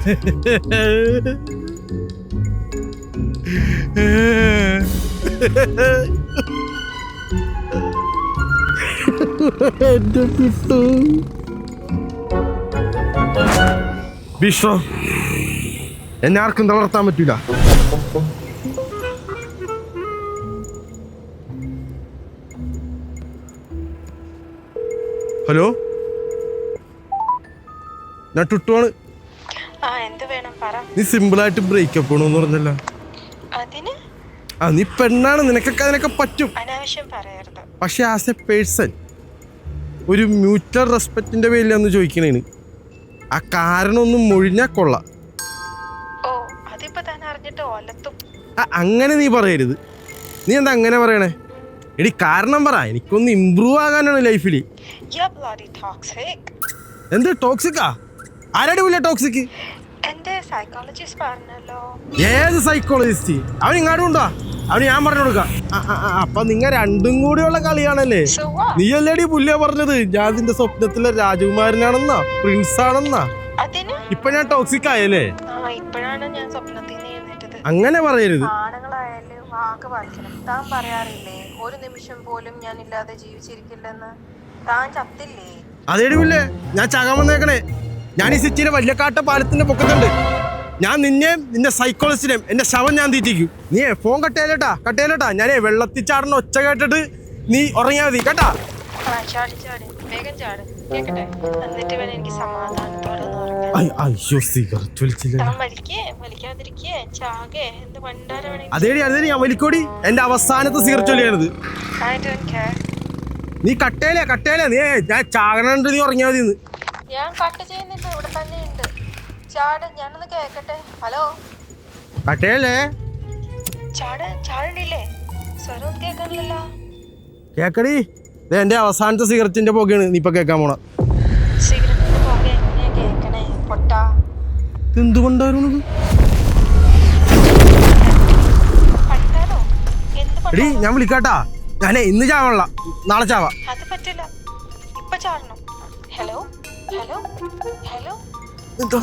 എന്റെ കിട്ടു വിശ്വ എന്നെ ആർക്കും തളർത്താൻ പറ്റൂല. ഹലോ, ഞാൻ ടുട്ടുവാണ്. നീ സിമ്പിളായിട്ട് ബ്രേക്കപ്പ് ആണോന്ന് പറഞ്ഞല്ലോ. നീ പെണ്ണാണ്, നിനക്കൊക്കെ അതിനൊക്കെ പറ്റും. പക്ഷെ ആസ് എ പേഴ്സൺ ഒരു മ്യൂച്വൽ റെസ്പെക്റ്റിന്റെ പേരിലാന്ന് ചോദിക്കണേന്. ആ കാരണം ഒന്നും മൊഴിഞ്ഞാ കൊള്ളാം. അങ്ങനെ നീ പറയരുത്. നീ എന്താ അങ്ങനെ പറയണേ? എടി കാരണം പറ, എനിക്കൊന്ന് ഇമ്പ്രൂവ് ആകാനാണ് ലൈഫില്. എന്ത് ടോക്സിക്കാ? ആരാടി വില്ല ടോക്സിക്? ഏത് സൈക്കോളജിസ്റ്റ്? അവൻ ഇങ്ങാടും ഉണ്ടോ? അവന് ഞാൻ പറഞ്ഞു കൊടുക്കാം. അപ്പൊ നിങ്ങ രണ്ടും കൂടിയുള്ള കളിയാണല്ലേ? നീ അല്ലേടി പുല്ലിയ പറഞ്ഞത് ഞാൻ നിന്റെ സ്വപ്നത്തിലെ രാജകുമാരനാണെന്നാ, പ്രിൻസ് ആണെന്നാ. ഇപ്പൊ ഞാൻ ടോക്സിക് ആയല്ലേ? അങ്ങനെ പറയരുത്. ഒരു നിമിഷം പോലും ഞാൻ ഇല്ലാതെ ജീവിച്ചിരിക്കില്ലെന്ന് താൻ ചത്തില്ലേ? അതേടി പുല്ലേ, ഞാൻ ചാകാൻ വന്നേക്കണേ. ഞാൻ ഈ സിറ്റിയിലെ വല്യക്കാട്ട പാലത്തിന്റെ പൊക്കത്തുണ്ട്. ഞാൻ നിന്റെ സൈക്കോളജിസ്റ്റിനെയും എന്റെ ശവം ഞാൻ തീറ്റിക്കും. നീ ഫോൺ കട്ടേലട്ടാ. ഞാനേ വെള്ളത്തിൽ ചാടുന്ന ഒച്ച കേട്ടിട്ട് നീ ഉറങ്ങിയാ മതി കേട്ടാ. അതേടി ഞാൻ വലിക്കോടി. എന്റെ അവസാനത്തെ സിഗരറ്റ് വലിയാണിത്. നീ കട്ടേലേ നീ ഞാൻ ചാകണുണ്ട്, നീ ഉറങ്ങിയാ മതി. ഞാൻ കട്ട് ചെയ്യുന്നില്ല, ഇവിടെ തന്നെ ഉണ്ട്. ചാട്, ഞാനൊന്ന് കേക്കട്ടെ. ഹലോ കട്ടേലേ, ചാടില്ലേ? സ്വരം കേൾക്കണില്ലല്ലോ. കേക്കടി, എന്റെ അവസാനത്തെ സിഗരറ്റിന്റെ പുകയാണ് നീ ഇപ്പൊ കേക്കാൻ പോണ. സിഗരറ്റിന്റെ പുക എങ്ങനെയാ കേക്കണേ പൊട്ടാ? എന്തുകൊണ്ടായിരുന്നു? എടി ഞാൻ വിളിക്കാട്ടാ. ഞാനേ ഇന്ന് ചാവണല്ല, നാളെ ചാവാ. അത് പറ്റില്ല, ഇപ്പൊ ചാടണം. ഹലോ ഹലോ ഹലോ, എന്താ?